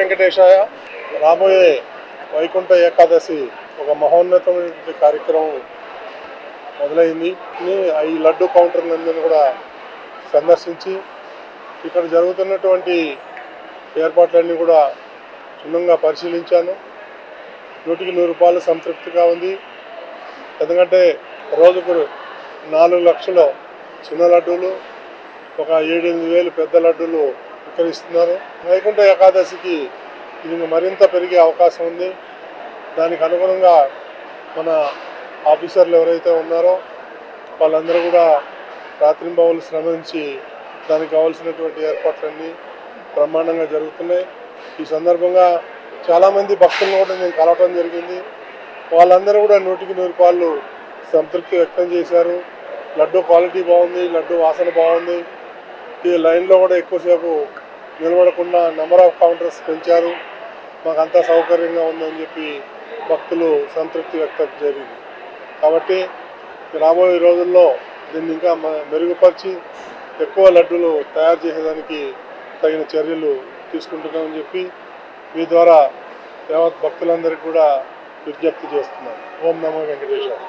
వెంకటేశాయ. రాబోయే వైకుంఠ ఏకాదశి ఒక మహోన్నతమైన కార్యక్రమం మొదలైంది. ఈ లడ్డు కౌంటర్లందరినీ కూడా సందర్శించి ఇక్కడ జరుగుతున్నటువంటి ఏర్పాట్లన్నీ కూడా క్షుణ్ణంగా పరిశీలించాను. 100కి 100 రూపాయలు సంతృప్తిగా ఉంది. ఎందుకంటే రోజుకు 4 లక్షల చిన్న లడ్డూలు, ఒక 7-8 వేలు పెద్ద లడ్డూలు విక్రయిస్తున్నారు. వైకుంఠ ఏకాదశికి ఇది మరింత పెరిగే అవకాశం ఉంది. దానికి అనుగుణంగా మన ఆఫీసర్లు ఎవరైతే ఉన్నారో వాళ్ళందరూ కూడా రాత్రింబవళ్ళు శ్రమించి దానికి కావాల్సినటువంటి ఏర్పాట్లన్నీ బ్రహ్మాండంగా జరుగుతున్నాయి. ఈ సందర్భంగా చాలామంది భక్తులను కూడా నేను కలవటం జరిగింది. వాళ్ళందరూ కూడా 100కి 100 రూపాయలు సంతృప్తి వ్యక్తం చేశారు. లడ్డు క్వాలిటీ బాగుంది, లడ్డు వాసన బాగుంది. ఈ లైన్లో కూడా ఎక్కువసేపు నిలబడకుండా నెంబర్ ఆఫ్ కౌంటర్స్ పెంచారు. మాకు అంతా సౌకర్యంగా ఉందని చెప్పి భక్తులు సంతృప్తి వ్యక్తం జరిగింది. కాబట్టి రాబోయే రోజుల్లో దీన్ని ఇంకా మెరుగుపరిచి ఎక్కువ లడ్డూలు తయారు చేసేదానికి తగిన చర్యలు తీసుకుంటున్నామని చెప్పి మీ ద్వారా యావత్ భక్తులందరికీ కూడా విజ్ఞప్తి చేస్తున్నాను. ఓం నమో వెంకటేశాయ.